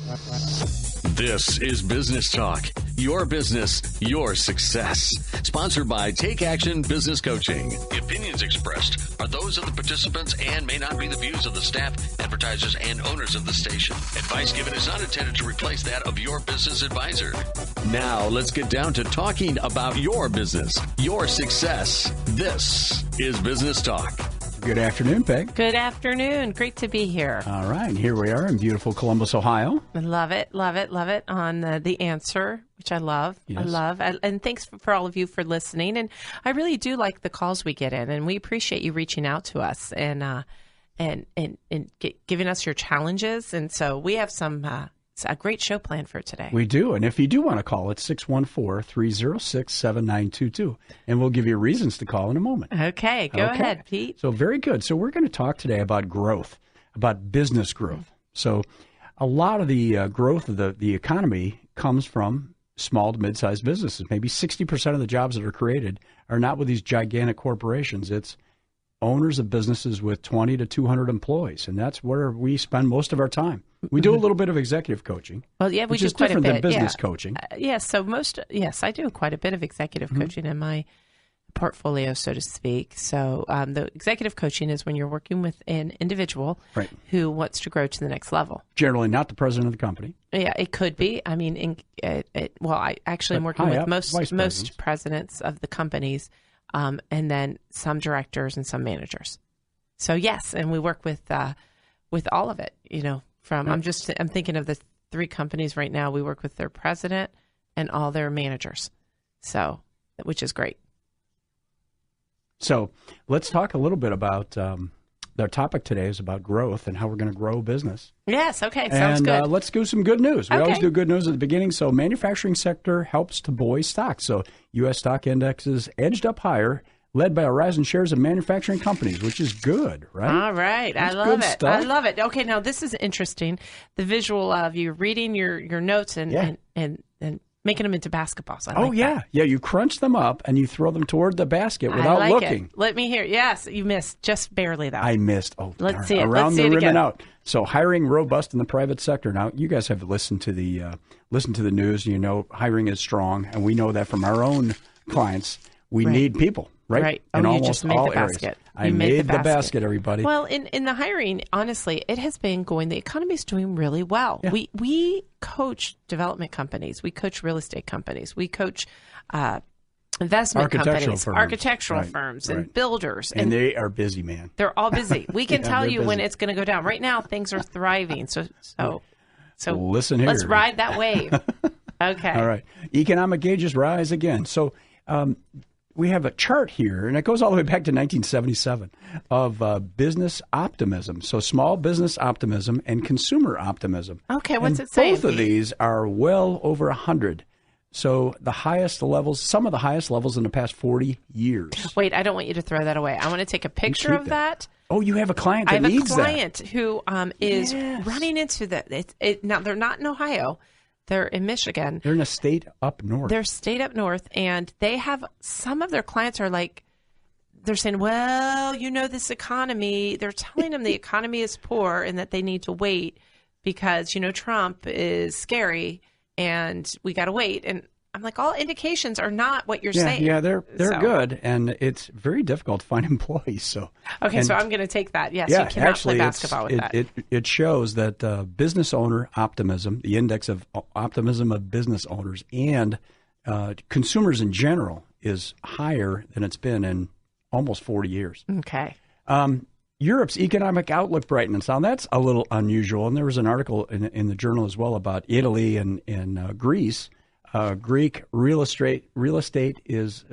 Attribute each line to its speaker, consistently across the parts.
Speaker 1: This is Business Talk, your business, your success. Sponsored by Take Action Business Coaching. The opinions expressed are those of the participants and may not be the views of the staff, advertisers, and owners of the station. Advice given is not intended to replace that of your business advisor. Now, let's get down to talking about your business, your success. This is Business Talk.
Speaker 2: Good afternoon, Peg.
Speaker 3: Good afternoon. Great to be here.
Speaker 2: All right. Here we are in beautiful Columbus, Ohio.
Speaker 3: I love it, love it, love it on The Answer, which I love.
Speaker 2: Yes.
Speaker 3: I love. And thanks for all of you for listening. And I really do like the calls we get in, and we appreciate you reaching out to us and giving us your challenges. And so we have a great show planned for today.
Speaker 2: We do. And if you do want to call, it's 614-306-7922. And we'll give you reasons to call in a moment.
Speaker 3: Okay. Go ahead, Pete.
Speaker 2: So very good. So we're going to talk today about growth, about business growth. So a lot of the growth of the economy comes from small to mid-sized businesses. Maybe 60% of the jobs that are created are not with these gigantic corporations. It's owners of businesses with 20 to 200 employees. And that's where we spend most of our time. We do a little bit of executive coaching.
Speaker 3: Well, yeah, we
Speaker 2: which
Speaker 3: do
Speaker 2: is
Speaker 3: quite a
Speaker 2: different
Speaker 3: bit.
Speaker 2: than business coaching.
Speaker 3: Yes, I do quite a bit of executive coaching in my portfolio, so to speak. So the executive coaching is when you're working with an individual who wants to grow to the next level.
Speaker 2: Generally not the president of the company.
Speaker 3: Yeah, it could be. I mean, I'm working with most presidents of the companies, and then some directors and some managers. So yes, and we work with all of it, I'm thinking of the three companies right now. We work with their president and all their managers, which is great.
Speaker 2: So let's talk a little bit about our topic today is about growth and how we're going to grow business.
Speaker 3: Yes, okay, sounds good.
Speaker 2: Let's do some good news. We always do good news at the beginning. So manufacturing sector helps to buoy stocks. So U.S. stock indexes edged up higher, led by a rise in shares of manufacturing companies, which is good, right?
Speaker 3: All right.
Speaker 2: That's
Speaker 3: I love it.
Speaker 2: stuff.
Speaker 3: I love it. Okay, now this is interesting. The visual of you reading your notes and making them into basketballs.
Speaker 2: Yeah. You crunch them up and you throw them toward the basket without looking.
Speaker 3: It. Let me hear. Yes, you missed just barely, though.
Speaker 2: I missed. Oh,
Speaker 3: let's see it.
Speaker 2: Around
Speaker 3: Let's see
Speaker 2: the
Speaker 3: it
Speaker 2: rim
Speaker 3: again.
Speaker 2: and out. So hiring robust in the private sector. Now, you guys have listened to the news. You know hiring is strong, and we know that from our own clients. We need people. Right.
Speaker 3: Oh,
Speaker 2: in
Speaker 3: you
Speaker 2: almost
Speaker 3: just made
Speaker 2: all
Speaker 3: the basket.
Speaker 2: areas. I made the basket, everybody.
Speaker 3: Well, in the hiring, honestly, it has been going. The economy is doing really well.
Speaker 2: Yeah.
Speaker 3: We coach development companies. We coach real estate companies. We coach investment companies, architectural firms, and builders.
Speaker 2: And they are busy, man.
Speaker 3: They're all busy. We can tell you
Speaker 2: busy.
Speaker 3: when it's going to go down. Right now, things are thriving. So
Speaker 2: listen here.
Speaker 3: Let's ride that wave. Okay.
Speaker 2: All right. Economic gauges rise again. So we have a chart here, and it goes all the way back to 1977, of business optimism. So small business optimism and consumer optimism.
Speaker 3: Okay, what's it saying?
Speaker 2: Both of these are well over 100. So the highest levels, some of the highest levels in the past 40 years.
Speaker 3: Wait, I don't want you to throw that away. I want to take a picture of that.
Speaker 2: Oh, you have a client that needs that.
Speaker 3: I have a client who is running into that. Now, they're not in Ohio. They're in Michigan.
Speaker 2: They're in a state up north.
Speaker 3: They're state up north, and they have some of their clients are like, they're saying, well, this economy, they're telling them the economy is poor and that they need to wait because, Trump is scary and we got to wait. And I'm like, all indications are not what you're saying.
Speaker 2: Yeah, they're good, and it's very difficult to find employees. So
Speaker 3: so I'm going to take that. Yes, you cannot play basketball with that.
Speaker 2: It shows that business owner optimism, the index of optimism of business owners and consumers in general, is higher than it's been in almost 40 years.
Speaker 3: Okay.
Speaker 2: Europe's economic outlook brightens. Now, that's a little unusual, and there was an article in the journal as well about Italy and Greece. Greek real estate is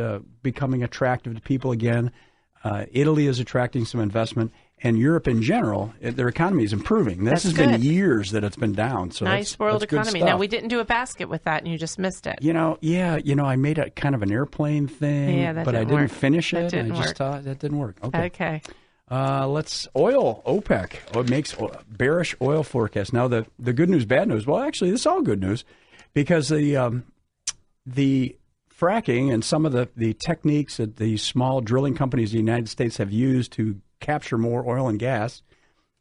Speaker 2: becoming attractive to people again. Italy is attracting some investment, and Europe in general, their economy is improving. This has been years that it's been down. So
Speaker 3: nice world economy. Now, we didn't do a basket with that, and you just missed it.
Speaker 2: I made a kind of an airplane thing, but I didn't finish it. I just thought that didn't work. Okay. Let's oil OPEC. It makes bearish oil forecast. Now, the good news, bad news. Well, actually, this is all good news. Because the fracking and some of the techniques that the small drilling companies in the United States have used to capture more oil and gas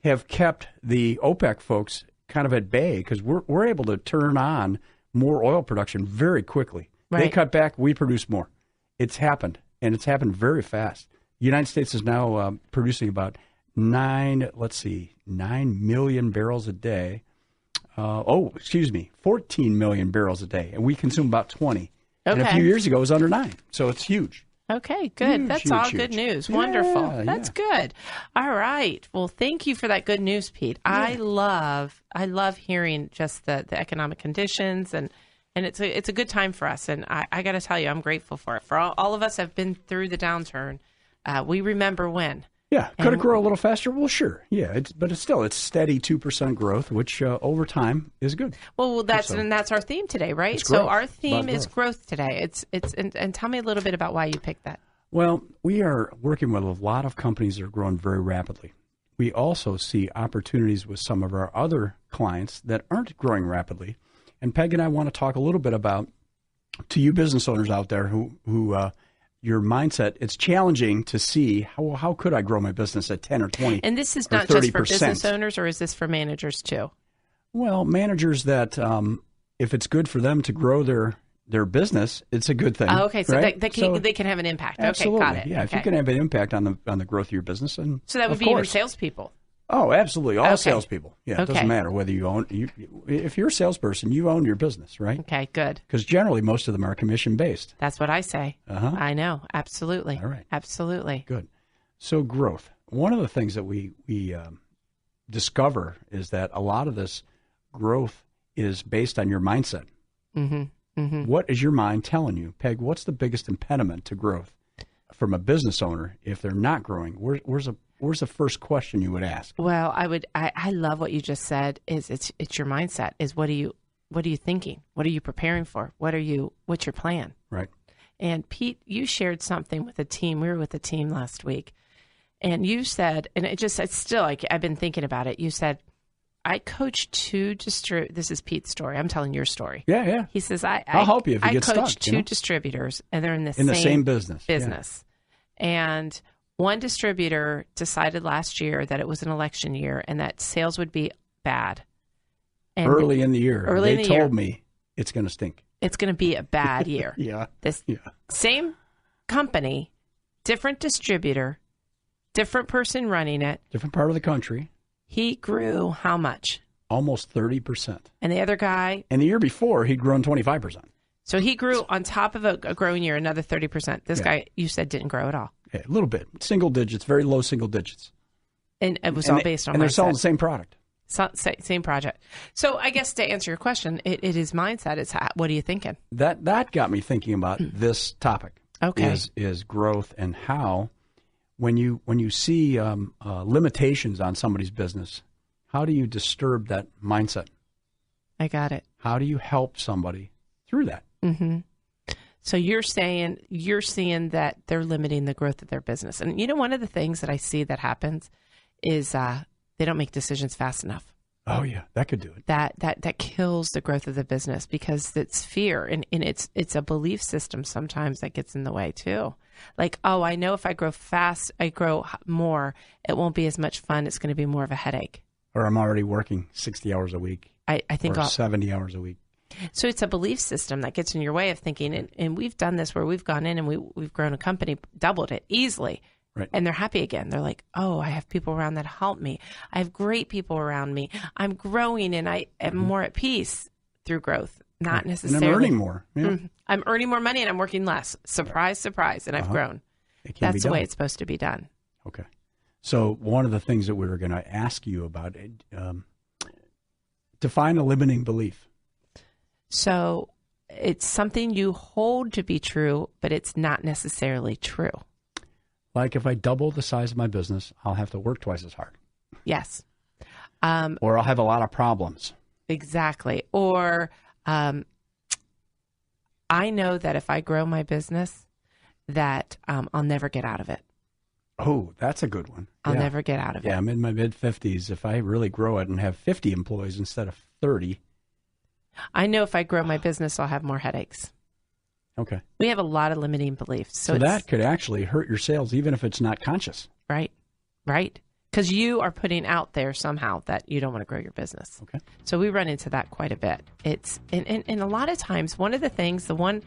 Speaker 2: have kept the OPEC folks kind of at bay because we're able to turn on more oil production very quickly.
Speaker 3: Right.
Speaker 2: They cut back, we produce more. It's happened, and it's happened very fast. The United States is now producing about 9 million barrels a day. 14 million barrels a day, and we consume about 20.
Speaker 3: Okay.
Speaker 2: And a few years ago, it was under 9, so it's huge.
Speaker 3: Okay, good.
Speaker 2: Huge,
Speaker 3: That's
Speaker 2: huge,
Speaker 3: all
Speaker 2: huge.
Speaker 3: good news. Wonderful.
Speaker 2: Yeah,
Speaker 3: That's good. All right. Well, thank you for that good news, Pete. Yeah. I love hearing just the economic conditions, and it's a good time for us. And I got to tell you, I'm grateful for it. For all of us have been through the downturn. We remember when.
Speaker 2: Yeah. Could it grow a little faster? Well, sure. Yeah. But it's steady 2% growth, which over time is good.
Speaker 3: Well, that's our theme today, right? So our theme is growth today. And tell me a little bit about why you picked that.
Speaker 2: Well, we are working with a lot of companies that are growing very rapidly. We also see opportunities with some of our other clients that aren't growing rapidly. And Peg and I want to talk a little bit about, to you business owners out there who your mindset, it's challenging to see how could I grow my business at 10 or 20
Speaker 3: And this is
Speaker 2: or
Speaker 3: not
Speaker 2: 30%.
Speaker 3: just for business owners, or is this for managers too?
Speaker 2: Well, managers that if it's good for them to grow their business, it's a good thing.
Speaker 3: Oh, okay, so
Speaker 2: right?
Speaker 3: they can have an impact.
Speaker 2: Absolutely.
Speaker 3: Okay, got it.
Speaker 2: Yeah,
Speaker 3: okay.
Speaker 2: if you can have an impact on the growth of your business, and
Speaker 3: so that would be even salespeople.
Speaker 2: Oh, absolutely. All
Speaker 3: Okay.
Speaker 2: salespeople. Yeah, it doesn't matter whether you own if you're a salesperson, you own your business, right?
Speaker 3: Okay, good.
Speaker 2: Because generally, most of them are commission based.
Speaker 3: That's what I say. I know. Absolutely.
Speaker 2: All right.
Speaker 3: Absolutely.
Speaker 2: Good. So growth. One of the things that we discover is that a lot of this growth is based on your mindset.
Speaker 3: Mm-hmm. Mm-hmm.
Speaker 2: What is your mind telling you, Peg? What's the biggest impediment to growth from a business owner if they're not growing? Where's the first question you would ask?
Speaker 3: Well, I love what you just said. Is it's your mindset? Is what are you thinking? What are you preparing for? What's your plan?
Speaker 2: Right.
Speaker 3: And Pete, you shared something with a team. We were with a team last week, and you said, and it's still like I've been thinking about it. You said, I coached two this is Pete's story. I'm telling your story.
Speaker 2: Yeah.
Speaker 3: He says,
Speaker 2: I'll help you if you get stuck.
Speaker 3: I coached two distributors, and they're in the
Speaker 2: same business.
Speaker 3: Yeah. And one distributor decided last year that it was an election year and that sales would be bad. And
Speaker 2: early in the year. They told me it's going to stink.
Speaker 3: It's going to be a bad year. Same company, different distributor, different person running it.
Speaker 2: Different part of the country.
Speaker 3: He grew how much?
Speaker 2: Almost 30%.
Speaker 3: And the other guy?
Speaker 2: And the year before, he'd grown 25%.
Speaker 3: So he grew on top of a growing year, another 30%. This guy, you said, didn't grow at all.
Speaker 2: Yeah, a little bit. Single digits, very low single digits.
Speaker 3: And it was all based on mindset.
Speaker 2: And they're selling the same product.
Speaker 3: Same project. So I guess to answer your question, it is mindset. It's what are you thinking?
Speaker 2: That got me thinking about this topic.
Speaker 3: Okay.
Speaker 2: Is growth and how when you see limitations on somebody's business, how do you disturb that mindset?
Speaker 3: I got it.
Speaker 2: How do you help somebody through that?
Speaker 3: Mm-hmm. So you're seeing that they're limiting the growth of their business. And one of the things that I see that happens is they don't make decisions fast enough.
Speaker 2: Oh yeah, that could do it.
Speaker 3: That kills the growth of the business because it's fear and it's a belief system sometimes that gets in the way too. Like, oh, I know if I grow fast, I grow more, it won't be as much fun. It's going to be more of a headache.
Speaker 2: Or I'm already working 60 hours a week.
Speaker 3: I think
Speaker 2: 70 hours a week.
Speaker 3: So it's a belief system that gets in your way of thinking. And we've done this where we've gone in and we've grown a company, doubled it easily.
Speaker 2: Right.
Speaker 3: And they're happy again. They're like, oh, I have people around that help me. I have great people around me. I'm growing and I am more at peace through growth, not necessarily.
Speaker 2: And I'm earning more. Yeah.
Speaker 3: I'm earning more money and I'm working less. Surprise, surprise. And I've grown. That's the way it's supposed to be done.
Speaker 2: Okay. So one of the things that we were going to ask you about, define a limiting belief.
Speaker 3: So it's something you hold to be true, but it's not necessarily true.
Speaker 2: Like if I double the size of my business, I'll have to work twice as hard.
Speaker 3: Yes.
Speaker 2: Or I'll have a lot of problems.
Speaker 3: Exactly. Or I know that if I grow my business, that I'll never get out of it.
Speaker 2: Oh, that's a good one.
Speaker 3: I'll never get out of it.
Speaker 2: Yeah, I'm in my mid-50s. If I really grow it and have 50 employees instead of 30.
Speaker 3: I know if I grow my business, I'll have more headaches.
Speaker 2: Okay.
Speaker 3: We have a lot of limiting beliefs.
Speaker 2: So that could actually hurt your sales even if it's not conscious.
Speaker 3: Right. because you are putting out there somehow that you don't want to grow your business.
Speaker 2: Okay.
Speaker 3: So we run into that quite a bit. It's and a lot of times, one of the things, the one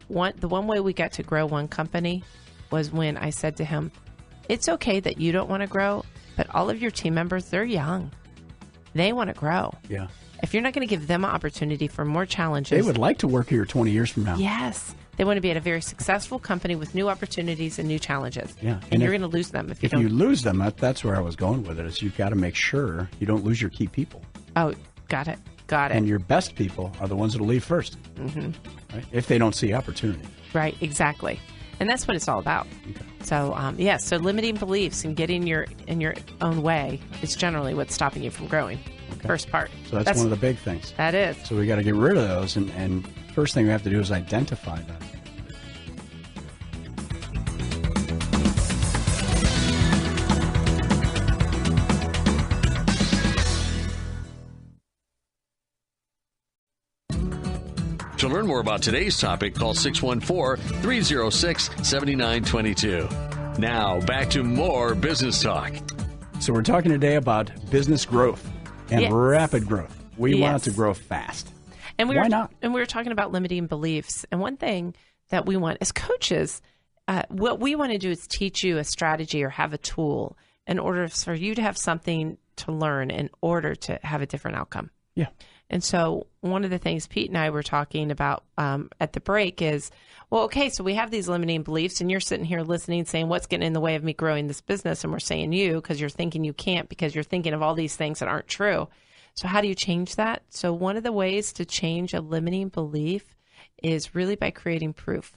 Speaker 3: way we got to grow one company was when I said to him, it's okay that you don't want to grow, but all of your team members, they're young. They want to grow.
Speaker 2: Yeah.
Speaker 3: If you're not going to give them an opportunity for more challenges.
Speaker 2: They would like to work here 20 years from now.
Speaker 3: Yes. They want to be at a very successful company with new opportunities and new challenges.
Speaker 2: Yeah.
Speaker 3: And you're going to lose them if you don't.
Speaker 2: If you lose them, that's where I was going with it, is you've got to make sure you don't lose your key people.
Speaker 3: Oh, got it.
Speaker 2: And your best people are the ones that will leave first.
Speaker 3: Mm-hmm.
Speaker 2: Right? If they don't see opportunity.
Speaker 3: Right, exactly. And that's what it's all about. Okay. So, so limiting beliefs and getting in your own way is generally what's stopping you from growing. Okay. First part.
Speaker 2: So that's one of the big things.
Speaker 3: That is.
Speaker 2: So we got to get rid of those. And first thing we have to do is identify them.
Speaker 1: To learn more about today's topic, call 614-306-7922. Now, back to more Business Talk.
Speaker 2: So we're talking today about business growth and rapid growth. We want it to grow fast.
Speaker 3: And
Speaker 2: why not?
Speaker 3: And we were talking about limiting beliefs. And one thing that we want as coaches, what we want to do is teach you a strategy or have a tool in order for you to have something to learn in order to have a different outcome.
Speaker 2: Yeah.
Speaker 3: And so one of the things Pete and I were talking about at the break is, well, okay, so we have these limiting beliefs and you're sitting here listening saying, what's getting in the way of me growing this business? And we're saying you, because you're thinking you can't, because you're thinking of all these things that aren't true. So how do you change that? So one of the ways to change a limiting belief is really by creating proof.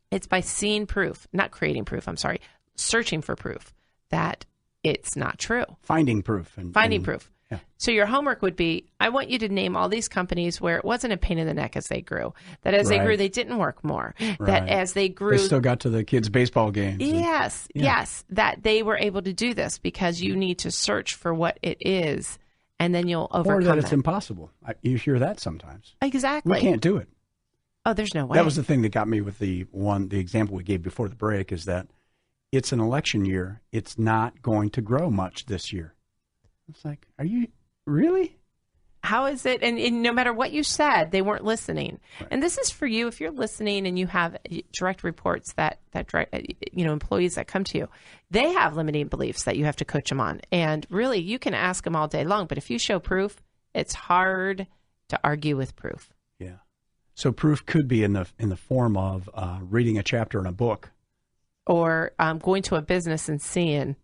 Speaker 3: It's by seeing proof, not creating proof, searching for proof that it's not true.
Speaker 2: Finding proof.
Speaker 3: Finding proof.
Speaker 2: Yeah.
Speaker 3: So your homework would be, I want you to name all these companies where it wasn't a pain in the neck as they grew, that as they grew, they didn't work more, that as they grew.
Speaker 2: They still got to the kids' baseball games.
Speaker 3: Yes, that they were able to do this because you need to search for what it is, and then you'll overcome
Speaker 2: it. Or that it's impossible. You hear that sometimes.
Speaker 3: Exactly.
Speaker 2: We can't do it.
Speaker 3: Oh, there's no way.
Speaker 2: That was the thing that got me with the example we gave before the break, is that it's an election year. It's not going to grow much this year. It's like, are you really?
Speaker 3: How is it? And no matter what you said, they weren't listening. Right. And this is for you if you're listening and you have direct reports that employees that come to you, they have limiting beliefs that you have to coach them on. And really, you can ask them all day long, but if you show proof, it's hard to argue with proof.
Speaker 2: Yeah. So proof could be in the form of reading a chapter in a book,
Speaker 3: or going to a business and seeing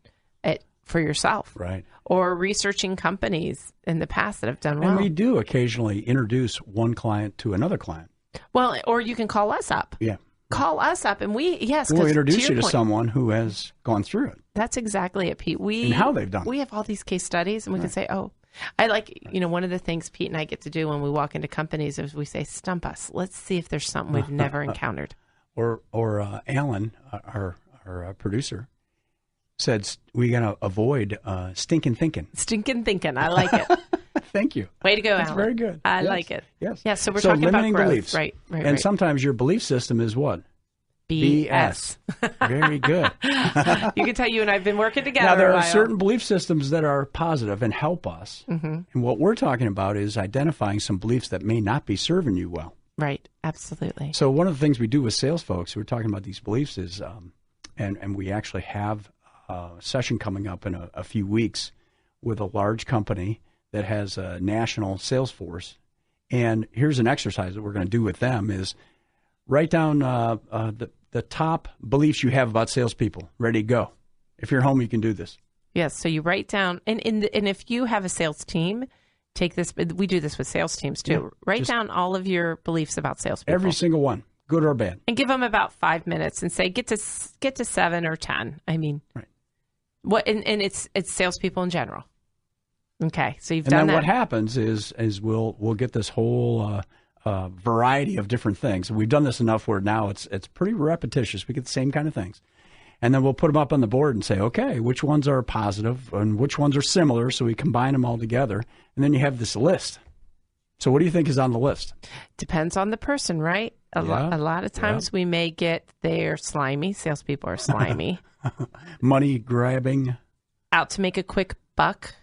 Speaker 3: it for yourself.
Speaker 2: Right.
Speaker 3: Or researching companies in the past that have done well.
Speaker 2: And we do occasionally introduce one client to another client.
Speaker 3: Well, or you can call us up.
Speaker 2: Yeah.
Speaker 3: Call us up and we'll
Speaker 2: introduce you to someone who has gone through it.
Speaker 3: That's exactly it, Pete.
Speaker 2: And how they've done it.
Speaker 3: We have all these case studies and we can say, I like, one of the things Pete and I get to do when we walk into companies is we say, stump us. Let's see if there's something we've never encountered.
Speaker 2: Or Alan, our producer, said we got to avoid stinking thinking.
Speaker 3: Stinking thinking. I like it.
Speaker 2: Thank you.
Speaker 3: Way to go,
Speaker 2: That's
Speaker 3: Alan.
Speaker 2: very good.
Speaker 3: I like it.
Speaker 2: Yes.
Speaker 3: Yeah, so we're talking about growth.
Speaker 2: Beliefs.
Speaker 3: Right.
Speaker 2: And sometimes your belief system is what?
Speaker 3: BS.
Speaker 2: Very good.
Speaker 3: You can tell you and I've been working together.
Speaker 2: Now, there are certain belief systems that are positive and help us.
Speaker 3: Mm-hmm.
Speaker 2: And what we're talking about is identifying some beliefs that may not be serving you well.
Speaker 3: Right. Absolutely.
Speaker 2: So one of the things we do with sales folks who are talking about these beliefs is, and we actually have a session coming up in a few weeks with a large company that has a national sales force. And here's an exercise that we're going to do with them is write down the top beliefs you have about salespeople. Ready to go. If you're home, you can do this.
Speaker 3: Yes. So you write down, and if you have a sales team, take this. We do this with sales teams too. Yeah, write down all of your beliefs about salespeople.
Speaker 2: Every single one, good or bad.
Speaker 3: And give them about 5 minutes and say, get to 7 or 10. I mean,
Speaker 2: right.
Speaker 3: What? And it's salespeople in general. Okay. So you've done that.
Speaker 2: And then what happens is we'll get this whole variety of different things. And we've done this enough where now it's pretty repetitious. We get the same kind of things. And then we'll put them up on the board and say, okay, which ones are positive and which ones are similar, so we combine them all together. And then you have this list. So what do you think is on the list?
Speaker 3: Depends on the person, right? A lot of times we may get they're slimy. Salespeople are slimy.
Speaker 2: Money grabbing.
Speaker 3: Out to make a quick buck.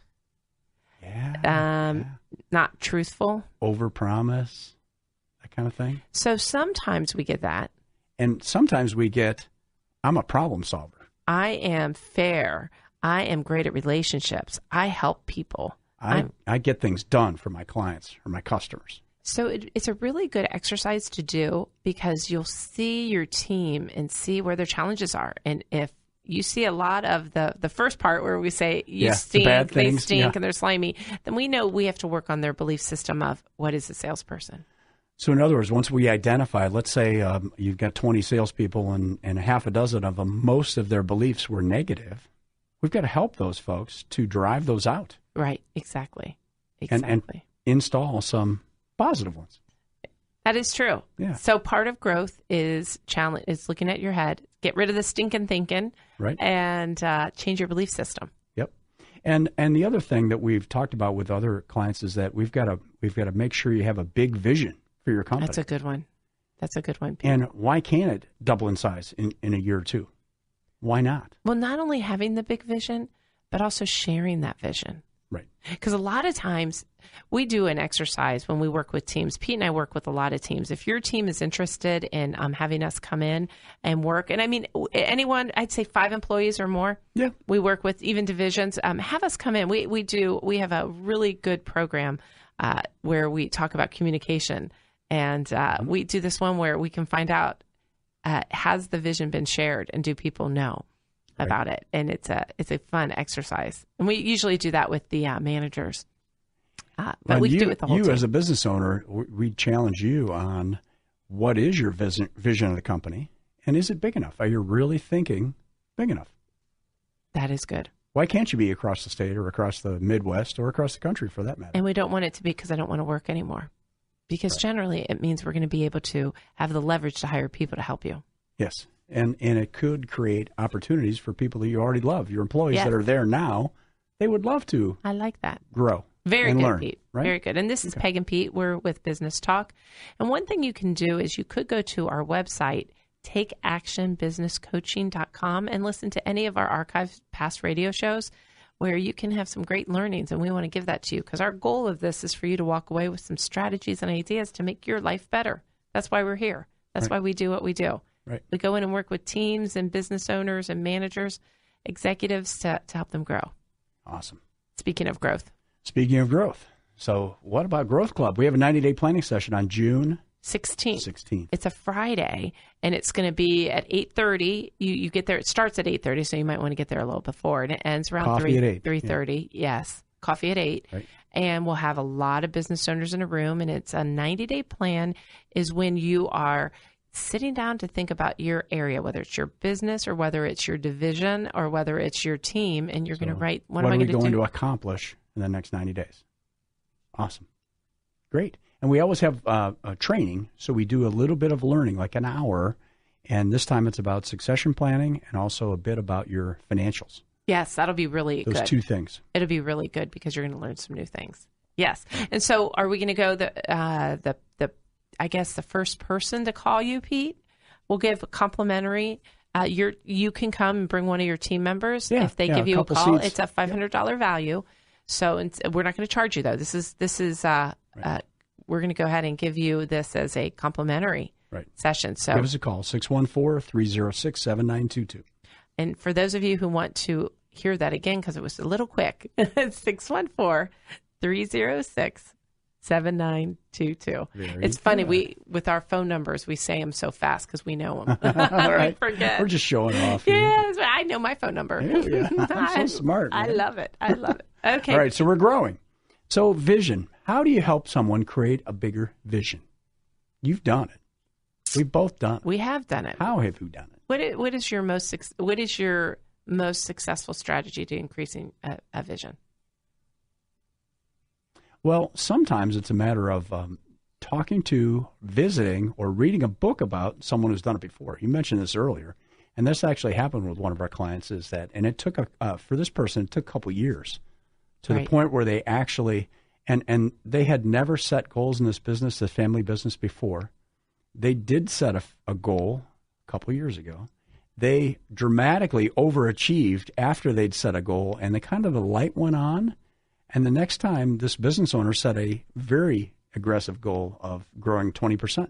Speaker 2: Yeah.
Speaker 3: Not truthful.
Speaker 2: Overpromise, that kind of thing.
Speaker 3: So sometimes we get that.
Speaker 2: And sometimes we get, I'm a problem solver.
Speaker 3: I am fair. I am great at relationships. I help people.
Speaker 2: I get things done for my clients or my customers.
Speaker 3: So it's a really good exercise to do because you'll see your team and see where their challenges are. And if you see a lot of the first part where we say you stink, they stink, and they're slimy, then we know we have to work on their belief system of what is a salesperson.
Speaker 2: So in other words, once we identify, let's say you've got 20 salespeople and half a dozen of them, most of their beliefs were negative. We've got to help those folks to drive those out.
Speaker 3: Right, exactly.
Speaker 2: And install some positive ones.
Speaker 3: That is true.
Speaker 2: Yeah.
Speaker 3: So part of growth is looking at your head, get rid of the stinking thinking,
Speaker 2: right,
Speaker 3: and change your belief system.
Speaker 2: Yep. And the other thing that we've talked about with other clients is that we've got to make sure you have a big vision for your company.
Speaker 3: That's a good one. Pete.
Speaker 2: And why can't it double in size in a year or two? Why not?
Speaker 3: Well, not only having the big vision, but also sharing that vision.
Speaker 2: Right.
Speaker 3: Because a lot of times we do an exercise when we work with teams. Pete and I work with a lot of teams. If your team is interested in having us come in and work, and I mean, anyone, I'd say 5 employees or more.
Speaker 2: Yeah.
Speaker 3: We work with even divisions. Have us come in. We have a really good program where we talk about communication. And we do this one where we can find out, has the vision been shared, and do people know about it? And it's a fun exercise. And we usually do that with the managers. But we do it with the whole team.
Speaker 2: You as a business owner, we challenge you on what is your vision of the company, and is it big enough? Are you really thinking big enough?
Speaker 3: That is good.
Speaker 2: Why can't you be across the state or across the Midwest or across the country for that matter?
Speaker 3: And we don't want it to be because I don't want to work anymore. Because generally it means we're going to be able to have the leverage to hire people to help you.
Speaker 2: Yes. And it could create opportunities for people that you already love. Your employees that are there now, they would love to.
Speaker 3: I like that.
Speaker 2: Grow.
Speaker 3: Very
Speaker 2: and
Speaker 3: good,
Speaker 2: learn,
Speaker 3: Pete.
Speaker 2: Right?
Speaker 3: Very good. And this is Peg and Pete. We're with Business Talk. And one thing you can do is you could go to our website, takeactionbusinesscoaching.com, and listen to any of our archived past radio shows where you can have some great learnings. And we want to give that to you because our goal of this is for you to walk away with some strategies and ideas to make your life better. That's why we're here. That's why we do what we do.
Speaker 2: Right.
Speaker 3: We go in and work with teams and business owners and managers, executives to help them grow.
Speaker 2: Awesome.
Speaker 3: Speaking of growth.
Speaker 2: So what about Growth Club? We have a 90-day planning session on June
Speaker 3: 16th. It's a Friday, and it's going to be at 8:30. You get there. It starts at 8:30, so you might want to get there a little before, and it ends around 3:30. Yes, coffee at 8.
Speaker 2: Right.
Speaker 3: And we'll have a lot of business owners in a room, and it's a 90-day plan is when you are sitting down to think about your area, whether it's your business or whether it's your division or whether it's your team, and you're going to write, what am I going to do?
Speaker 2: What are we going to accomplish in the next 90 days? Awesome. Great. And we always have a training, so we do a little bit of learning, like an hour, and this time it's about succession planning and also a bit about your financials.
Speaker 3: Yes, that'll be really good.
Speaker 2: Those 2 things.
Speaker 3: It'll be really good because you're going to learn some new things. Yes. And so are we going to go I guess the first person to call you, Pete, we'll give a complimentary. You can come and bring one of your team members. If they give you a call, it's a $500 value. So we're not going to charge you though. This is we're going to go ahead and give you this as a complimentary session. So
Speaker 2: give us a call, 614-306-7922.
Speaker 3: And for those of you who want to hear that again, because it was a little quick, it's 614-306-7922. It's funny. We, with our phone numbers, we say them so fast because we know them.
Speaker 2: Right.
Speaker 3: We forget.
Speaker 2: We're just showing off.
Speaker 3: Yes, I know my phone number.
Speaker 2: Yeah. I'm so smart.
Speaker 3: I love it. Okay.
Speaker 2: All right, so we're growing. So vision. How do you help someone create a bigger vision? You've done it. We've both done it.
Speaker 3: We have done it.
Speaker 2: How have you done it?
Speaker 3: What is your most successful strategy to increasing a vision?
Speaker 2: Well, sometimes it's a matter of talking to, visiting, or reading a book about someone who's done it before. You mentioned this earlier, and this actually happened with one of our clients. And it took for this person, it took a couple years to the point where they actually, and they had never set goals in this business, the family business, before. They did set a goal a couple years ago, they dramatically overachieved after they'd set a goal, and the light went on. And the next time, this business owner set a very aggressive goal of growing 20%.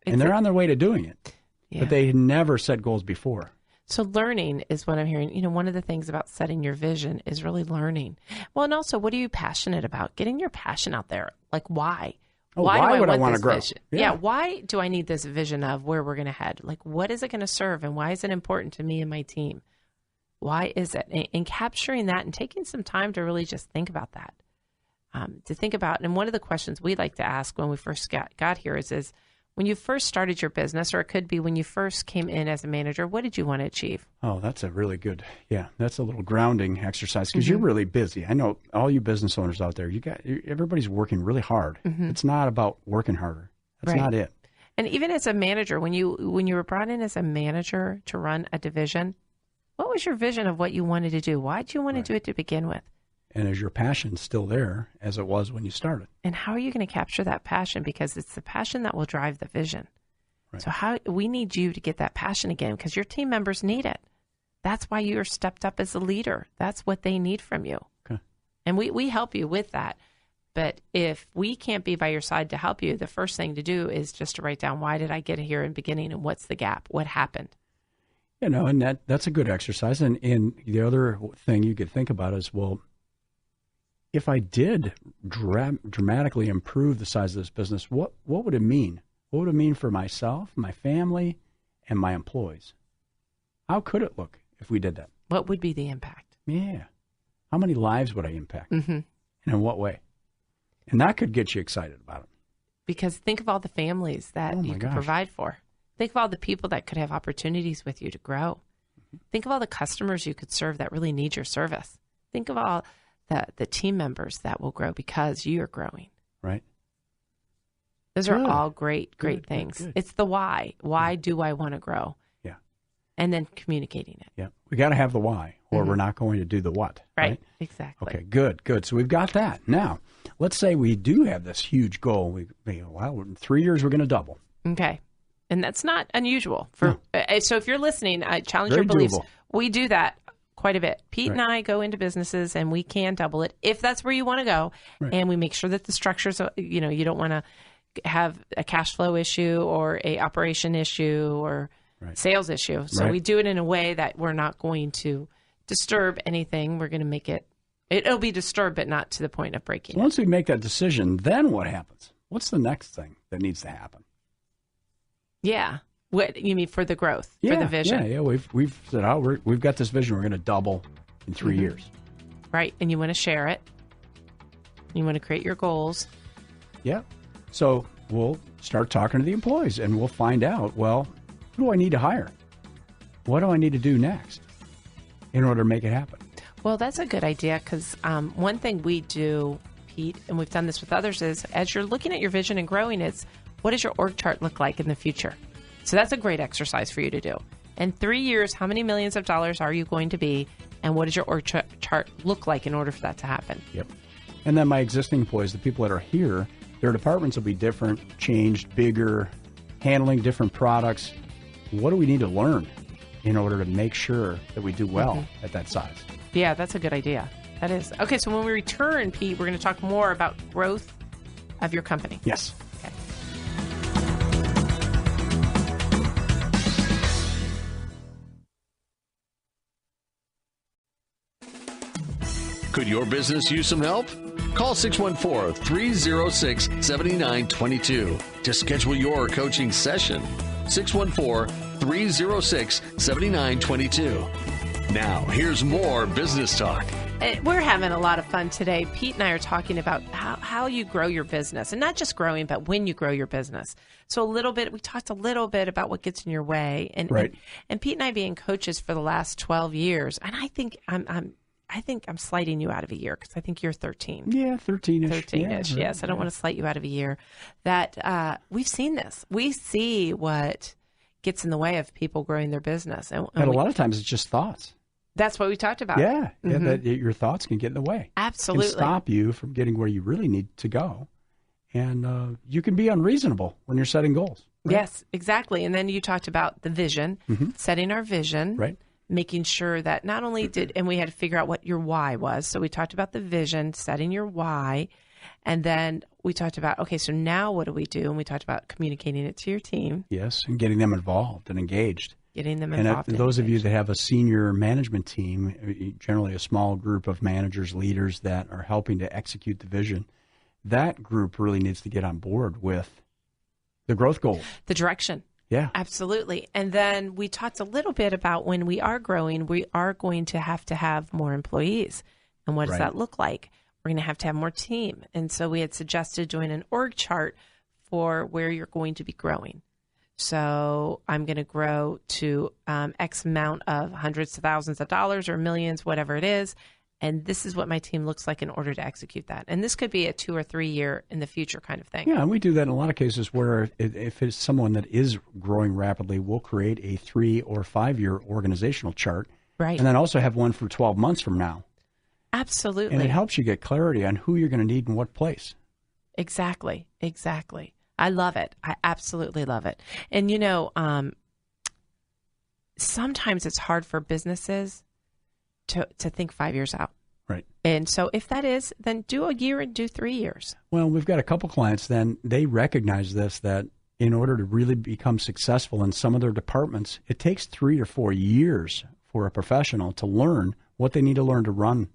Speaker 2: And they're on their way to doing it. Yeah. But they had never set goals before.
Speaker 3: So learning is what I'm hearing. You know, one of the things about setting your vision is really learning. Well, and also, what are you passionate about? Getting your passion out there. Like, why?
Speaker 2: Why would I want to grow?
Speaker 3: Yeah. Why do I need this vision of where we're going to head? Like, what is it going to serve, and why is it important to me and my team? Why is it? And capturing that and taking some time to really just think about that. To think about, and one of the questions we like to ask when we first got here is when you first started your business, or it could be when you first came in as a manager, what did you want to achieve?
Speaker 2: Oh, that's a really good, that's a little grounding exercise, because you're really busy. I know all you business owners out there, everybody's working really hard. It's not about working harder. That's not it.
Speaker 3: And even as a manager, when you were brought in as a manager to run a division, what was your vision of what you wanted to do? Why did you want to do it to begin with?
Speaker 2: And is your passion still there as it was when you started?
Speaker 3: And how are you going to capture that passion? Because it's the passion that will drive the vision. Right. So we need you to get that passion again, because your team members need it. That's why you are stepped up as a leader. That's what they need from you.
Speaker 2: Okay.
Speaker 3: And we help you with that. But if we can't be by your side to help you, the first thing to do is just to write down, why did I get here in the beginning, and what's the gap? What happened?
Speaker 2: You know, and that's a good exercise. And the other thing you could think about is, well, if I did dramatically improve the size of this business, what would it mean? What would it mean for myself, my family, and my employees? How could it look if we did that?
Speaker 3: What would be the impact?
Speaker 2: Yeah. How many lives would I impact? And in what way? And that could get you excited about it.
Speaker 3: Because think of all the families that you could provide for. Think of all the people that could have opportunities with you to grow. Think of all the customers you could serve that really need your service. Think of all the team members that will grow because you're growing.
Speaker 2: Right.
Speaker 3: Those are all great things. Good. It's the why. Why do I want to grow?
Speaker 2: Yeah.
Speaker 3: And then communicating it.
Speaker 2: Yeah. We got to have the why, or we're not going to do the what.
Speaker 3: Right. Exactly.
Speaker 2: Okay, good. So we've got that. Now, let's say we do have this huge goal. In 3 years, we're going to double.
Speaker 3: Okay. And that's not unusual. So if you're listening, I challenge your beliefs.
Speaker 2: Doable.
Speaker 3: We do that quite a bit. Pete and I go into businesses, and we can double it if that's where you want to go. Right. And we make sure that the structures, you don't want to have a cash flow issue or a operation issue or sales issue. So we do it in a way that we're not going to disturb anything. We're going to make it'll be disturbed, but not to the point of breaking.
Speaker 2: So once we make that decision, then what happens? What's the next thing that needs to happen?
Speaker 3: Yeah. What you mean for the growth, for the vision?
Speaker 2: Yeah. We've said, we've got this vision. We're going to double in 3 years. Right.
Speaker 3: And you want to share it. You want to create your goals.
Speaker 2: Yeah. So we'll start talking to the employees, and we'll find out, well, who do I need to hire? What do I need to do next in order to make it happen?
Speaker 3: Well, that's a good idea, because one thing we do, Pete, and we've done this with others, is as you're looking at your vision and growing, it's what does your org chart look like in the future? So that's a great exercise for you to do. In 3 years, how many millions of dollars are you going to be, and what does your org chart look like in order for that to happen?
Speaker 2: Yep. And then my existing employees, the people that are here, their departments will be different, changed, bigger, handling different products. What do we need to learn in order to make sure that we do well at that size?
Speaker 3: Yeah, that's a good idea. That is. Okay, so when we return, Pete, we're going to talk more about growth of your company.
Speaker 2: Yes.
Speaker 3: Okay.
Speaker 1: Could your business use some help? Call 614-306-7922 to schedule your coaching session. 614-306-7922. Now, here's more business talk.
Speaker 3: We're having a lot of fun today. Pete and I are talking about how you grow your business, and not just growing, but when you grow your business. So we talked a little bit about what gets in your way, and Pete and I being coaches for the last 12 years, and I think I'm slighting you out of a year, because I think you're 13.
Speaker 2: Yeah, 13-ish.
Speaker 3: 13-ish, yes. I don't want to slight you out of a year. That we've seen this. We see what gets in the way of people growing their business.
Speaker 2: And a lot of times it's just thoughts.
Speaker 3: That's what we talked about.
Speaker 2: Yeah, that your thoughts can get in the way.
Speaker 3: Absolutely.
Speaker 2: Can stop you from getting where you really need to go. And you can be unreasonable when you're setting goals. Right?
Speaker 3: Yes, exactly. And then you talked about the vision, setting our vision,
Speaker 2: right?
Speaker 3: Making sure that not only and we had to figure out what your why was. So we talked about the vision, setting your why. And then we talked about, okay, so now what do we do? And we talked about communicating it to your team.
Speaker 2: Yes, and getting them involved and engaged.
Speaker 3: Getting them involved.
Speaker 2: And those of you that have a senior management team, generally a small group of managers, leaders that are helping to execute the vision, that group really needs to get on board with the growth goals.
Speaker 3: The direction.
Speaker 2: Yeah.
Speaker 3: Absolutely. And then we talked a little bit about when we are growing, we are going to have more employees. And what does that look like? We're going to have more team. And so we had suggested doing an org chart for where you're going to be growing. So I'm going to grow to X amount of hundreds of thousands of dollars or millions, whatever it is. And this is what my team looks like in order to execute that. And this could be a 2 or 3 year in the future kind of thing.
Speaker 2: Yeah, and we do that in a lot of cases where if it's someone that is growing rapidly, we'll create a 3 or 5 year organizational chart.
Speaker 3: Right.
Speaker 2: And then also have one for 12 months from now.
Speaker 3: Absolutely.
Speaker 2: And it helps you get clarity on who you're going to need in what place.
Speaker 3: Exactly. Exactly. I love it. I absolutely love it. And, you know, sometimes it's hard for businesses to think 5 years out.
Speaker 2: Right.
Speaker 3: And so if that is, then do a year and do 3 years.
Speaker 2: Well, we've got a couple clients then, they recognize this, that in order to really become successful in some of their departments, it takes 3 or 4 years for a professional to learn what they need to learn to run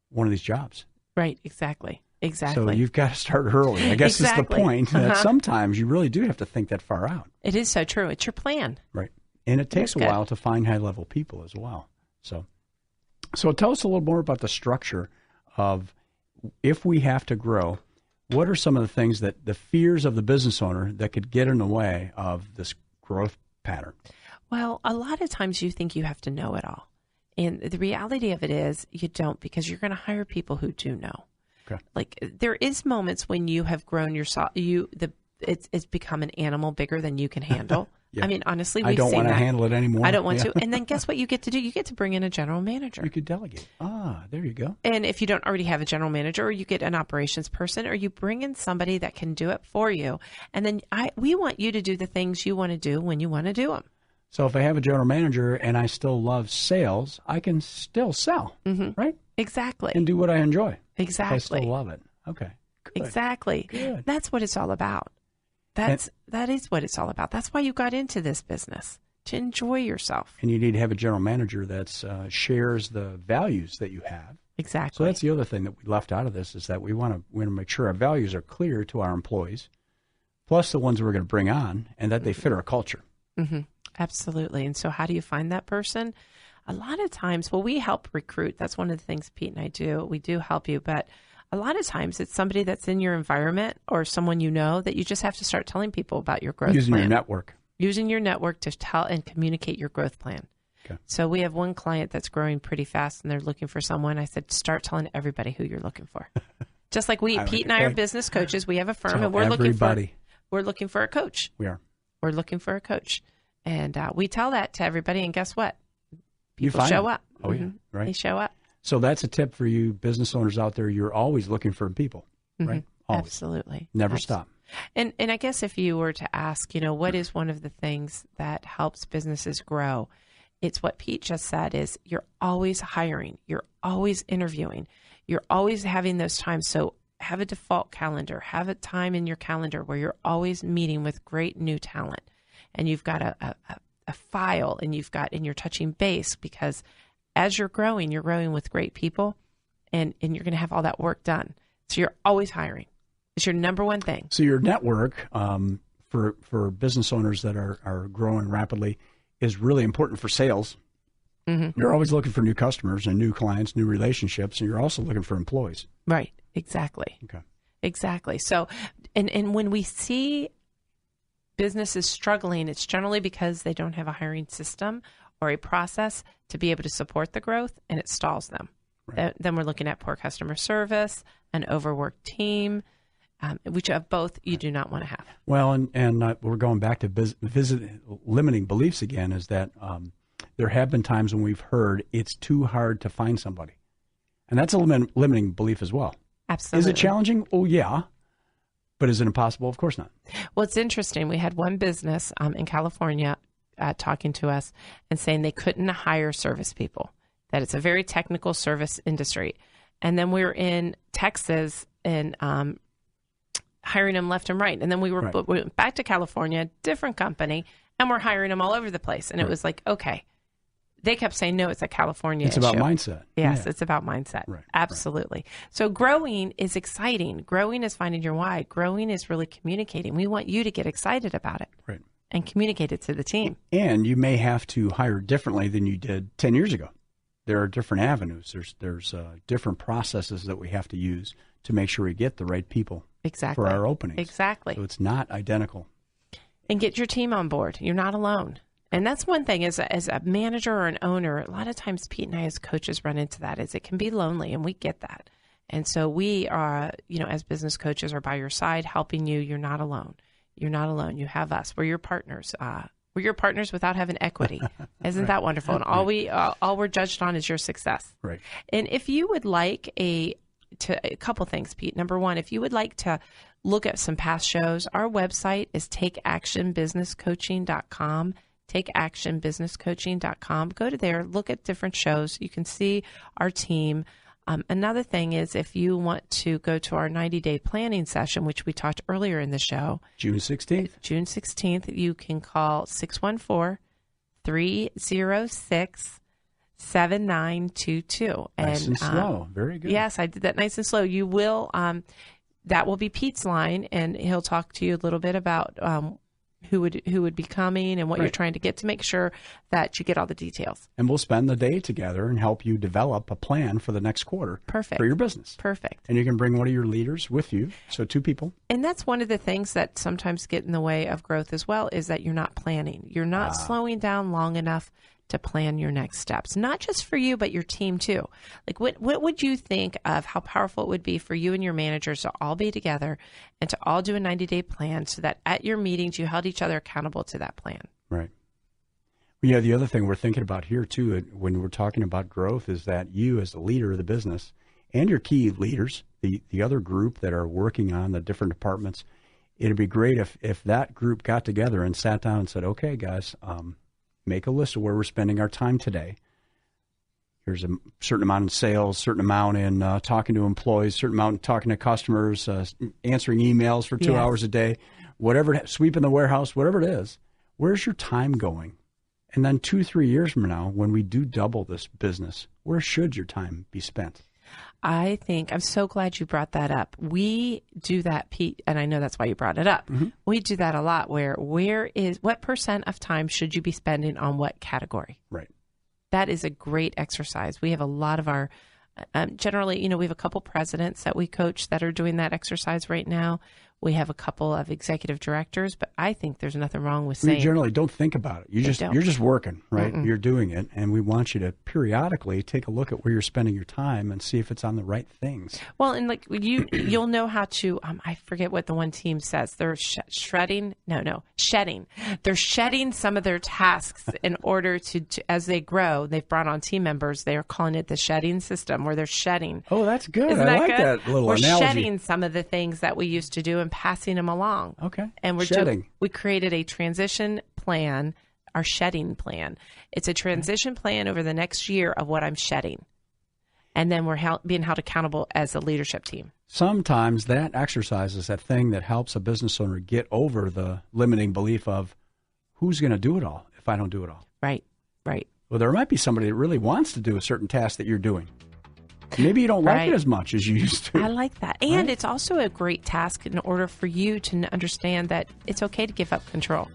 Speaker 2: one of these jobs.
Speaker 3: Right. Exactly. Exactly.
Speaker 2: So you've got to start early. I guess is the point that sometimes you really do have to think that far out.
Speaker 3: It is so true. It's your plan.
Speaker 2: Right. And it takes a while to find high-level people as well. So tell us a little more about the structure of if we have to grow, what are some of the things that the fears of the business owner that could get in the way of this growth pattern?
Speaker 3: Well, a lot of times you think you have to know it all. And the reality of it is you don't, because you're going to hire people who do know.
Speaker 2: Okay.
Speaker 3: Like there is moments when you have grown yourself, it's become an animal bigger than you can handle. Yeah. I mean, honestly,
Speaker 2: I don't want to handle it anymore.
Speaker 3: I don't want to. And then guess what you get to do? You get to bring in a general manager.
Speaker 2: You could delegate. There you go.
Speaker 3: And if you don't already have a general manager, or you get an operations person, or you bring in somebody that can do it for you. And then we want you to do the things you want to do when you want to do them.
Speaker 2: So if I have a general manager and I still love sales, I can still sell, right?
Speaker 3: Exactly.
Speaker 2: And do what I enjoy.
Speaker 3: Exactly.
Speaker 2: I still love it. Okay. Good.
Speaker 3: Exactly.
Speaker 2: Good.
Speaker 3: That's what it's all about. That is what it's all about. That's why you got into this business, to enjoy yourself.
Speaker 2: And you need to have a general manager that shares the values that you have.
Speaker 3: Exactly.
Speaker 2: So that's the other thing that we left out of this, is that we want to make sure our values are clear to our employees, plus the ones we're going to bring on, and that they fit our culture.
Speaker 3: Mm-hmm. Absolutely. And so how do you find that person? A lot of times, we help recruit. That's one of the things Pete and I do. We do help you, but a lot of times it's somebody that's in your environment or someone you know that you just have to start telling people about your growth plan.
Speaker 2: Using your network.
Speaker 3: Using your network to tell and communicate your growth plan.
Speaker 2: Okay.
Speaker 3: So we have one client that's growing pretty fast and they're looking for someone. I said, start telling everybody who you're looking for. Just like Pete and I are business coaches. We have a firm and we're looking for a coach. We're looking for a coach. And we tell that to everybody. And guess what? People show up.
Speaker 2: Oh, yeah. Right.
Speaker 3: They show up.
Speaker 2: So that's a tip for you business owners out there. You're always looking for people, right? Always.
Speaker 3: Absolutely.
Speaker 2: Never stop.
Speaker 3: And I guess if you were to ask, what is one of the things that helps businesses grow? It's what Pete just said, is you're always hiring. You're always interviewing. You're always having those times. So have a default calendar. Have a time in your calendar where you're always meeting with great new talent. And you've got a file and you're touching base, because as you're growing with great people and you're going to have all that work done. So you're always hiring. It's your number one thing.
Speaker 2: So your network for business owners that are growing rapidly is really important for sales. Mm-hmm. You're always looking for new customers and new clients, new relationships, and you're also looking for employees.
Speaker 3: Right. Exactly.
Speaker 2: Okay.
Speaker 3: Exactly. So, and when we see businesses struggling, it's generally because they don't have a hiring system or a process to be able to support the growth, and it stalls them. Right. Then we're looking at poor customer service, an overworked team, which of both you do not want to have.
Speaker 2: Well, and we're going back to limiting beliefs again, is that there have been times when we've heard it's too hard to find somebody. And that's a limiting belief as well.
Speaker 3: Absolutely.
Speaker 2: Is it challenging? Oh, yeah. But is it impossible? Of course not.
Speaker 3: Well, it's interesting. We had one business in California talking to us and saying they couldn't hire service people, that it's a very technical service industry. And then we were in Texas and hiring them left and right. And then we went back to California, different company, and we're hiring them all over the place. And it was like, okay. They kept saying, no, it's a California issue.
Speaker 2: It's about mindset.
Speaker 3: Yes, it's about mindset.
Speaker 2: Right.
Speaker 3: Absolutely. So growing is exciting. Growing is finding your why. Growing is really communicating. We want you to get excited about it and communicate it to the team.
Speaker 2: And you may have to hire differently than you did 10 years ago. There are different avenues. There's different processes that we have to use to make sure we get the right people for our openings.
Speaker 3: Exactly.
Speaker 2: So it's not identical.
Speaker 3: And get your team on board. You're not alone. And that's one thing as a manager or an owner, a lot of times Pete and I as coaches run into that, is it can be lonely, and we get that. And so we are, as business coaches are by your side helping you. You're not alone. You're not alone. You have us. We're your partners. We're your partners without having equity. Isn't that wonderful? And all we're judged on is your success.
Speaker 2: Right.
Speaker 3: And if you would like a couple things, Pete. Number one, if you would like to look at some past shows, our website is takeactionbusinesscoaching.com. takeactionbusinesscoaching.com. Go to there, look at different shows. You can see our team. Another thing is if you want to go to our 90-day planning session, which we talked earlier in the show.
Speaker 2: June 16th.
Speaker 3: June 16th, you can call 614-306-7922.
Speaker 2: Nice and slow. Very good.
Speaker 3: Yes, I did that nice and slow. You will, that will be Pete's line, and he'll talk to you a little bit about who would be coming and what you're trying to get to make sure that you get all the details.
Speaker 2: And we'll spend the day together and help you develop a plan for the next quarter.
Speaker 3: Perfect.
Speaker 2: For your business.
Speaker 3: Perfect.
Speaker 2: And you can bring one of your leaders with you, so 2 people.
Speaker 3: And that's one of the things that sometimes get in the way of growth as well, is that you're not planning. You're not slowing down long enough to plan your next steps, not just for you, but your team too. Like what would you think of how powerful it would be for you and your managers to all be together and to all do a 90-day plan so that at your meetings, you held each other accountable to that plan?
Speaker 2: Right. Well, yeah, the other thing we're thinking about here too, when we're talking about growth, is that you as the leader of the business and your key leaders, the other group that are working on the different departments, it'd be great if that group got together and sat down and said, okay, guys, make a list of where we're spending our time today. Here's a certain amount in sales, certain amount in talking to employees, certain amount in talking to customers, answering emails for 2 hours a day, whatever, sweeping the warehouse, whatever it is. Where's your time going? And then 2-3 years from now, when we do double this business, where should your time be spent?
Speaker 3: I think, I'm so glad you brought that up. We do that, Pete, and I know that's why you brought it up. Mm-hmm. We do that a lot, what percent of time should you be spending on what category?
Speaker 2: Right.
Speaker 3: That is a great exercise. We have a lot of our, generally, we have a couple presidents that we coach that are doing that exercise right now. We have a couple of executive directors, but I think there's nothing wrong with saying.
Speaker 2: You generally don't think about it. You're just working, right? Mm-mm. You're doing it, and we want you to periodically take a look at where you're spending your time and see if it's on the right things.
Speaker 3: Well, and like you'll know how to. I forget what the one team says. They're shedding. They're shedding some of their tasks in order to as they grow. They've brought on team members. They are calling it the shedding system, where they're shedding.
Speaker 2: Oh, that's good.
Speaker 3: Isn't
Speaker 2: I like
Speaker 3: good?
Speaker 2: That little analogy.
Speaker 3: We're shedding some of the things that we used to do and passing them along.
Speaker 2: Okay.
Speaker 3: And we created a transition plan, our shedding plan. It's a transition plan over the next year of what I'm shedding. And then we're being held accountable as a leadership team.
Speaker 2: Sometimes that exercise is that thing that helps a business owner get over the limiting belief of who's going to do it all if I don't do it all.
Speaker 3: Right.
Speaker 2: Well, there might be somebody that really wants to do a certain task that you're doing. Maybe you don't like it as much as you used to.
Speaker 3: I like that. And it's also a great task in order for you to understand that it's okay to give up control.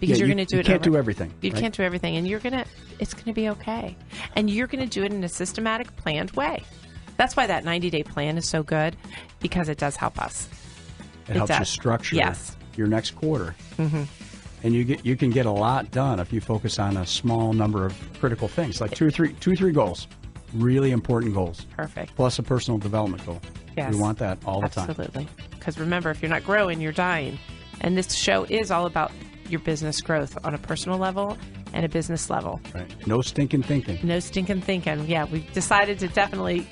Speaker 3: Because you're going to do it.
Speaker 2: You can't do everything.
Speaker 3: You can't do everything. And it's going to be okay. And you're going to do it in a systematic, planned way. That's why that 90-day plan is so good, because it does help us.
Speaker 2: It helps you structure your next quarter. Mm-hmm. And you can get a lot done if you focus on a small number of critical things, like two or three goals. Really important goals.
Speaker 3: Perfect.
Speaker 2: Plus a personal development goal.
Speaker 3: Yes.
Speaker 2: We want that all the time.
Speaker 3: Absolutely. Because remember, if you're not growing, you're dying. And this show is all about your business growth on a personal level and a business level.
Speaker 2: Right. No stinking thinking.
Speaker 3: No stinking thinking. Yeah, we've decided to definitely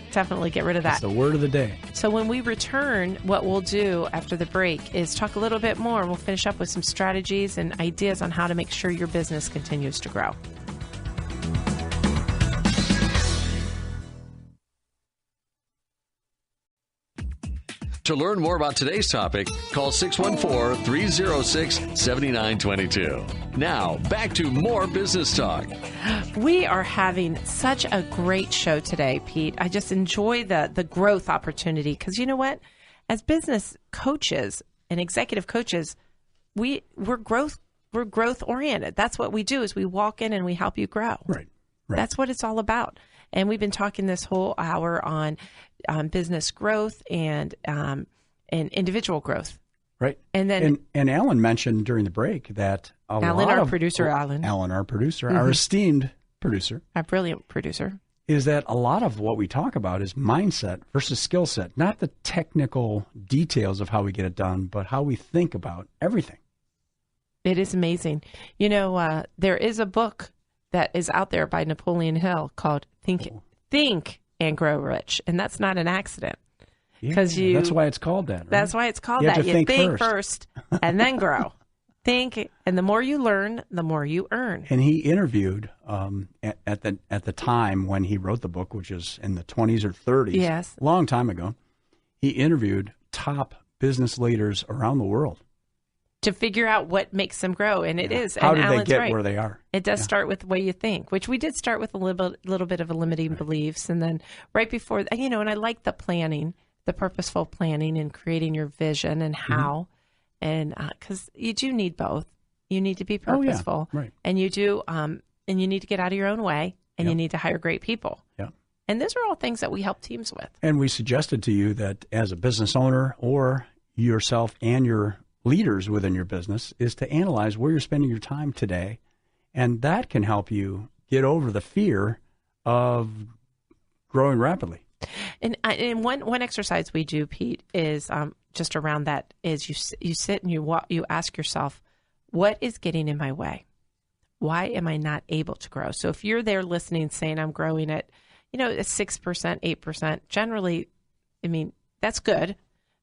Speaker 3: get rid of that.
Speaker 2: That's the word of the day.
Speaker 3: So when we return, what we'll do after the break is talk a little bit more. We'll finish up with some strategies and ideas on how to make sure your business continues to grow.
Speaker 1: To learn more about today's topic, call 614-306-7922. Now, back to more business talk.
Speaker 3: We are having such a great show today, Pete. I just enjoy the growth opportunity because you know what? As business coaches and executive coaches, we're growth oriented. That's what we do is we walk in and we help you grow.
Speaker 2: Right.
Speaker 3: That's what it's all about. And we've been talking this whole hour on business growth and individual growth.
Speaker 2: Right.
Speaker 3: And then
Speaker 2: and Alan mentioned during the break that
Speaker 3: Alan, our producer,
Speaker 2: our esteemed producer,
Speaker 3: a brilliant producer,
Speaker 2: is that a lot of what we talk about is mindset versus skill set, not the technical details of how we get it done, but how we think about everything.
Speaker 3: It is amazing. You know, there is a book that is out there by Napoleon Hill called Think and Grow Rich. And that's not an accident.
Speaker 2: That's why it's called that. Right?
Speaker 3: That's why it's called that. You think first and then grow. Think, and the more you learn, the more you earn.
Speaker 2: And he interviewed at the time when he wrote the book, which is in the 20s or 30s,
Speaker 3: yes,
Speaker 2: a long time ago. He interviewed top business leaders around the world
Speaker 3: to figure out what makes them grow, and it is.
Speaker 2: How
Speaker 3: and
Speaker 2: did
Speaker 3: Alan's
Speaker 2: they get
Speaker 3: right.
Speaker 2: where they are?
Speaker 3: It does start with the way you think, which we did start with a little bit of a limiting beliefs, and then right before, and I like the planning, the purposeful planning, and creating your vision and how, and because you do need both. You need to be purposeful,
Speaker 2: right?
Speaker 3: And you do, and you need to get out of your own way, and you need to hire great people.
Speaker 2: Yeah.
Speaker 3: And those are all things that we help teams with.
Speaker 2: And we suggested to you that as a business owner or yourself and your leaders within your business is to analyze where you're spending your time today, and that can help you get over the fear of growing rapidly.
Speaker 3: And one exercise we do, Pete, is just around that is you sit and you ask yourself, what is getting in my way? Why am I not able to grow? So if you're there listening, saying I'm growing at, at 6%, 8%, generally, I mean, that's good.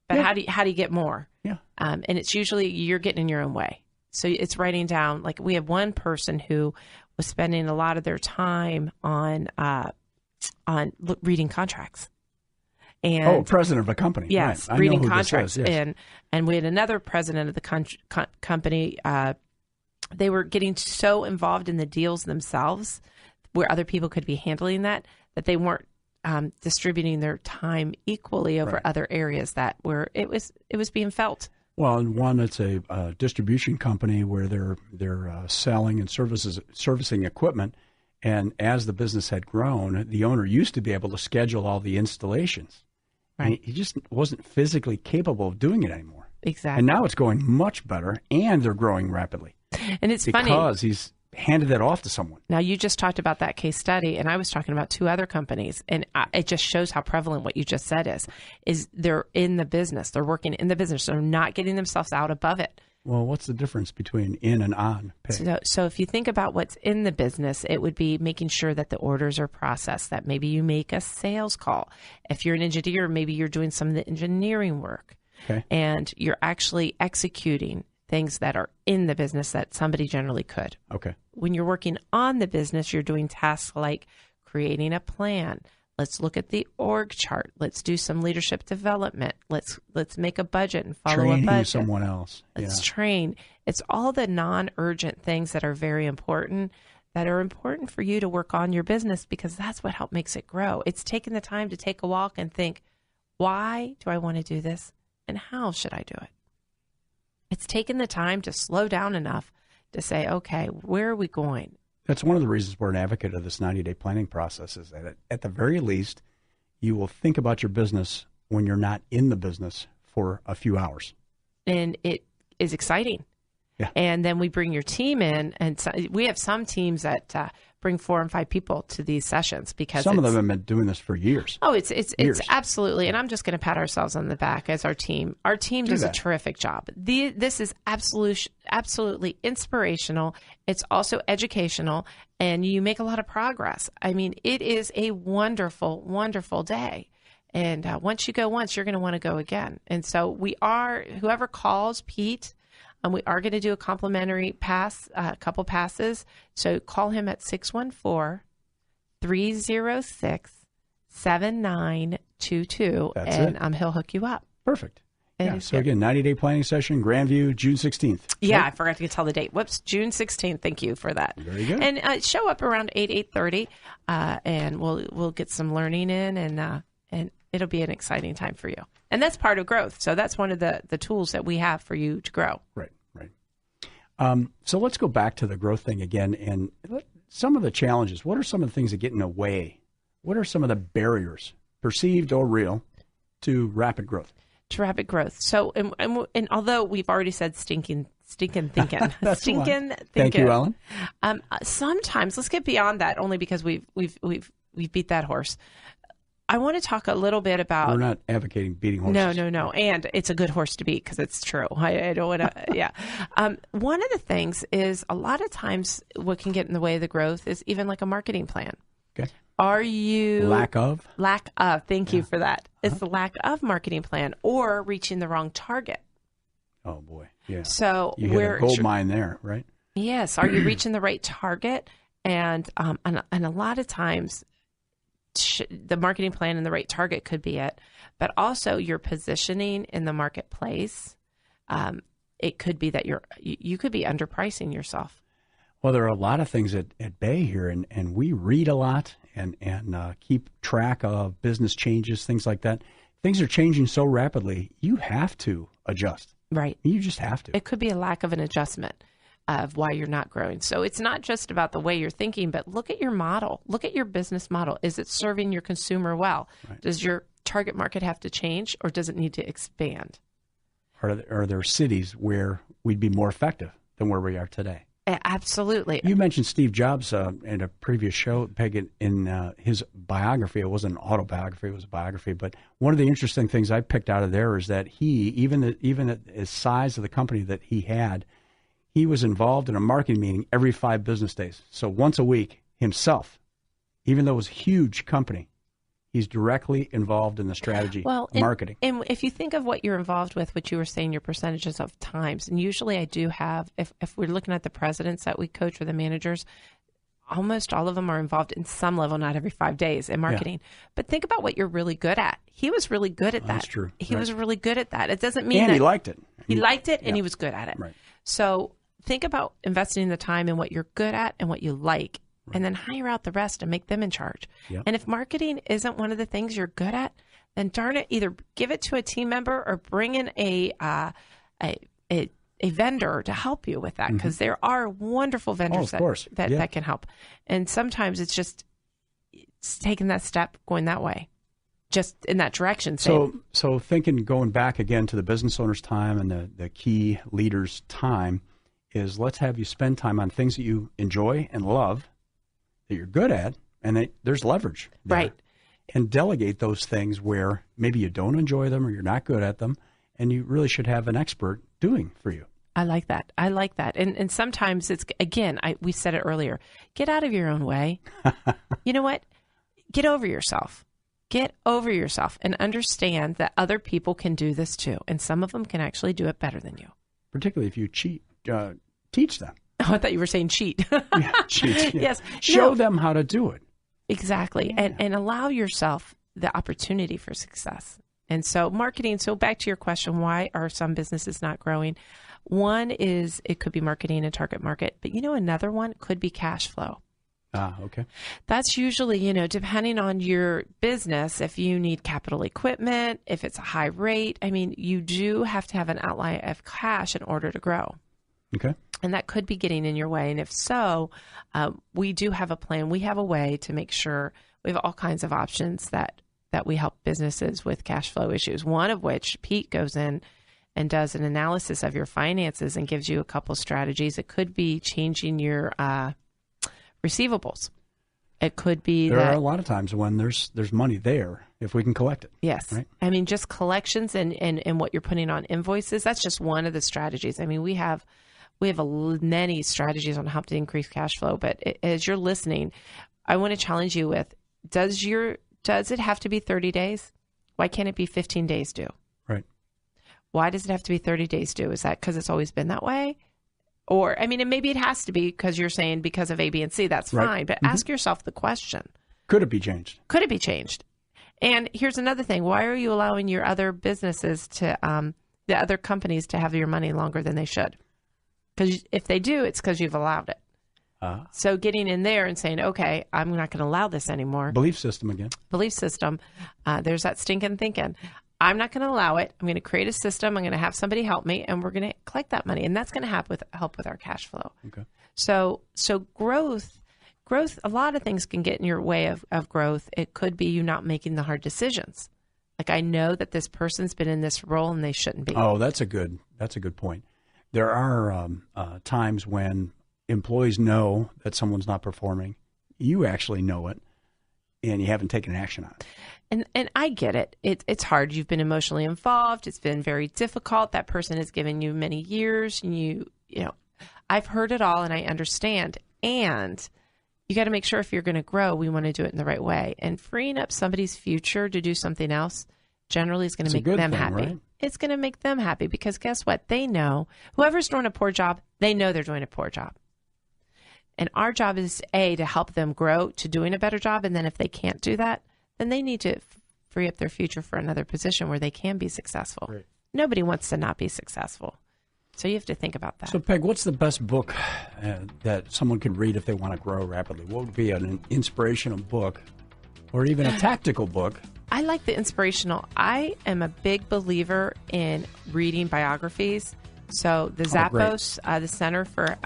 Speaker 3: But how do you get more?
Speaker 2: Yeah.
Speaker 3: And it's usually you're getting in your own way. So it's writing down, like we have one person who was spending a lot of their time on reading contracts. And
Speaker 2: president of a company.
Speaker 3: Yes,
Speaker 2: right.
Speaker 3: reading contracts. And we had another president of the company. They were getting so involved in the deals themselves, where other people could be handling that they weren't distributing their time equally over other areas that where it was being felt.
Speaker 2: Well, and one, it's a distribution company where they're selling and servicing equipment. And as the business had grown, the owner used to be able to schedule all the installations. Right. He just wasn't physically capable of doing it anymore.
Speaker 3: Exactly.
Speaker 2: And now it's going much better, and they're growing rapidly.
Speaker 3: And it's funny
Speaker 2: because he's handed that off to someone.
Speaker 3: Now, you just talked about that case study, and I was talking about two other companies, and it just shows how prevalent what you just said is they're in the business. They're working in the business. They're not getting themselves out above it.
Speaker 2: Well, what's the difference between in and on pay?
Speaker 3: So if you think about what's in the business, it would be making sure that the orders are processed, that maybe you make a sales call. If you're an engineer, maybe you're doing some of the engineering work.
Speaker 2: Okay.
Speaker 3: And you're actually executing things that are in the business that somebody generally could.
Speaker 2: Okay.
Speaker 3: When you're working on the business, you're doing tasks like creating a plan. Let's look at the org chart. Let's do some leadership development. Let's make a budget and follow a budget.
Speaker 2: Training someone else.
Speaker 3: Let's train. It's all the non-urgent things that are very important, that are important for you to work on your business, because that's what makes it grow. It's taking the time to take a walk and think, why do I want to do this? And how should I do it? It's taking the time to slow down enough to say, okay, where are we going?
Speaker 2: That's one of the reasons we're an advocate of this 90-day planning process, is that at the very least, you will think about your business when you're not in the business for a few hours.
Speaker 3: And it is exciting.
Speaker 2: Yeah.
Speaker 3: And then we bring your team in, and so we have some teams that bring 4 and 5 people to these sessions, because
Speaker 2: some of them have been doing this for years.
Speaker 3: Oh, it's absolutely. And I'm just going to pat ourselves on the back as our team. Our team does a terrific job. This is absolutely inspirational. It's also educational, and you make a lot of progress. I mean, it is a wonderful, wonderful day. And once you go once, you're going to want to go again. And so whoever calls Pete, we are going to do a complimentary pass, a couple passes. So call him at 614-306-7922, and he'll hook you up.
Speaker 2: Perfect. Yeah, so again, 90-day planning session, Grandview, June 16th.
Speaker 3: Yeah, right? I forgot to tell the date. Whoops, June 16th. Thank you for that.
Speaker 2: Very good.
Speaker 3: And show up around 8:30, and we'll get some learning in, and it'll be an exciting time for you. And that's part of growth. So that's one of the tools that we have for you to grow.
Speaker 2: Right. So let's go back to the growth thing again, and some of the challenges. What are some of the things that get in the way? What are some of the barriers, perceived or real, to rapid growth?
Speaker 3: So, and although we've already said stinking thinking,
Speaker 2: Thank you, Ellen.
Speaker 3: Sometimes let's get beyond that, only because we've beat that horse. I want to talk a little bit about.
Speaker 2: We're not advocating beating horses.
Speaker 3: No. And it's a good horse to beat because it's true. I don't want to. Yeah. One of the things is a lot of times what can get in the way of the growth is even like a marketing plan.
Speaker 2: Okay.
Speaker 3: Are you
Speaker 2: lack of?
Speaker 3: Thank you for that. It's the lack of marketing plan or reaching the wrong target.
Speaker 2: Oh boy, yeah.
Speaker 3: So
Speaker 2: you hit a gold mine there, right?
Speaker 3: Yes. Are you reaching the right target? And a lot of times, the marketing plan and the right target could be it, but also your positioning in the marketplace. It could be that you could be underpricing yourself.
Speaker 2: Well, there are a lot of things at bay here, and we read a lot and keep track of business changes, things like that. Things are changing so rapidly, you have to adjust.
Speaker 3: Right.
Speaker 2: You just have to.
Speaker 3: It could be a lack of an adjustment of why you're not growing. So it's not just about the way you're thinking, but look at your model. Look at your business model. Is it serving your consumer well? Right. Does your target market have to change, or does it need to expand?
Speaker 2: Are there cities where we'd be more effective than where we are today?
Speaker 3: Absolutely.
Speaker 2: You mentioned Steve Jobs in a previous show, Peg, in his biography. It wasn't an autobiography, it was a biography. But one of the interesting things I picked out of there is that he, even at the size of the company that he had, he was involved in a marketing meeting every 5 business days. So once a week himself, even though it was a huge company, he's directly involved in the strategy marketing.
Speaker 3: And if you think of what you're involved with, what you were saying, your percentages of times, and usually I do have, if we're looking at the presidents that we coach or the managers, almost all of them are involved in some level, not every 5 days in marketing. Yeah. But think about what you're really good at. He was really good at that.
Speaker 2: That's true.
Speaker 3: He was really good at that. It doesn't mean
Speaker 2: that he liked it.
Speaker 3: He liked it, and he was good at it.
Speaker 2: Right.
Speaker 3: So think about investing the time in what you're good at and what you like. Right. And then hire out the rest and make them in charge. Yep. And if marketing isn't one of the things you're good at, then darn it, either give it to a team member or bring in a vendor to help you with that, because there are wonderful vendors that can help. And sometimes it's taking that step, going that way, just in that direction.
Speaker 2: So going back again to the business owner's time and the key leader's time is, let's have you spend time on things that you enjoy and love, that you're good at, and there's leverage there.
Speaker 3: Right.
Speaker 2: And delegate those things where maybe you don't enjoy them or you're not good at them, and you really should have an expert doing for you.
Speaker 3: I like that. And sometimes it's, again, we said it earlier, get out of your own way. You know what? Get over yourself. Get over yourself and understand that other people can do this too. And some of them can actually do it better than you.
Speaker 2: Particularly if you teach them.
Speaker 3: Oh, I thought you were saying cheat.
Speaker 2: Cheat. Yeah.
Speaker 3: Yes.
Speaker 2: Show them how to do it.
Speaker 3: Exactly. Yeah. And allow yourself the opportunity for success. And so marketing, so back to your question, why are some businesses not growing? One is it could be marketing and target market, but another one could be cash flow.
Speaker 2: Okay.
Speaker 3: That's usually, depending on your business, if you need capital equipment, if it's a high rate, you do have to have an outlay of cash in order to grow.
Speaker 2: Okay.
Speaker 3: And that could be getting in your way. And if so, we do have a plan. We have a way to make sure we have all kinds of options that we help businesses with cash flow issues. One of which Pete goes in and does an analysis of your finances and gives you a couple strategies. It could be changing your receivables. It could be
Speaker 2: there are a lot of times when there's money there if we can collect it.
Speaker 3: Yes. Right? Just collections and what you're putting on invoices, that's just one of the strategies. We have We have many strategies on how to increase cash flow. But as you're listening, I want to challenge you with, does it have to be 30 days? Why can't it be 15 days due?
Speaker 2: Right.
Speaker 3: Why does it have to be 30 days due? Is that because it's always been that way? Or, I mean, and maybe it has to be because you're saying because of A, B, and C, that's fine. But ask yourself the question.
Speaker 2: Could it be changed?
Speaker 3: Could it be changed? And here's another thing. Why are you allowing your other businesses to, the other companies to have your money longer than they should? Because if they do, it's because you've allowed it. So getting in there and saying, okay, I'm not going to allow this anymore.
Speaker 2: Belief system again.
Speaker 3: Belief system. There's that stinking thinking. I'm not going to allow it. I'm going to create a system. I'm going to have somebody help me, and we're going to collect that money. And that's going to help with our cash flow.
Speaker 2: Okay.
Speaker 3: So growth, a lot of things can get in your way of growth. It could be you not making the hard decisions. Like, I know that this person's been in this role and they shouldn't be.
Speaker 2: Oh, that's a good point. There are times when employees know that someone's not performing. You actually know it, and you haven't taken action on it.
Speaker 3: And I get it. It's hard. You've been emotionally involved. It's been very difficult. That person has given you many years. And you know, I've heard it all, and I understand. And you got to make sure if you're going to grow, we want to do it in the right way. And freeing up somebody's future to do something else generally is going to make them happy.
Speaker 2: Right?
Speaker 3: It's going to make them happy because guess what? They know whoever's doing a poor job, they know they're doing a poor job. And our job is, A, to help them grow to doing a better job. And then if they can't do that, then they need to free up their future for another position where they can be successful.
Speaker 2: Right.
Speaker 3: Nobody wants to not be successful. So you have to think about that.
Speaker 2: So, Peg, what's the best book that someone can read if they want to grow rapidly? What would be an inspirational book or even a tactical book?
Speaker 3: I like the inspirational. I am a big believer in reading biographies. So the Zappos, the Center for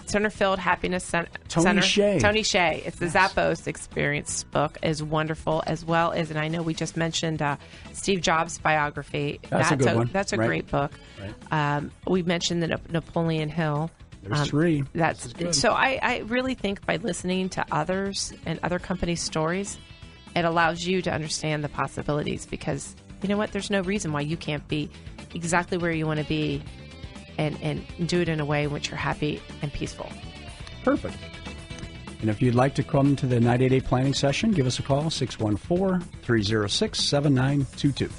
Speaker 3: Centerfield Happiness Center.
Speaker 2: Tony
Speaker 3: Hsieh. It's the Zappos Experience book is wonderful, as well as, and I know we just mentioned Steve Jobs' biography.
Speaker 2: That's a good one.
Speaker 3: That's a great book. Right. We mentioned the Napoleon Hill.
Speaker 2: There's three.
Speaker 3: That's so. I really think by listening to others and other companies' stories, it allows you to understand the possibilities. Because you know what, there's no reason why you can't be exactly where you want to be. And do it in a way in which you're happy and peaceful.
Speaker 2: Perfect. And if you'd like to come to the 90-day planning session, give us a call, 614-306-7922.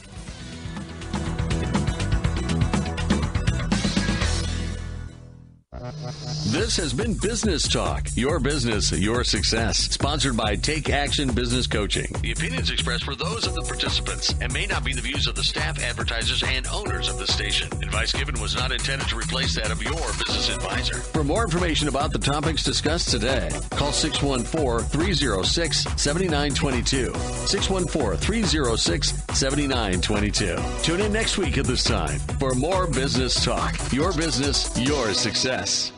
Speaker 1: This has been Business Talk, your business, your success. Sponsored by Take Action Business Coaching. The opinions expressed were those of the participants and may not be the views of the staff, advertisers, and owners of the station. Advice given was not intended to replace that of your business advisor. For more information about the topics discussed today, call 614-306-7922. 614-306-7922. Tune in next week at this time for more Business Talk, your business, your success.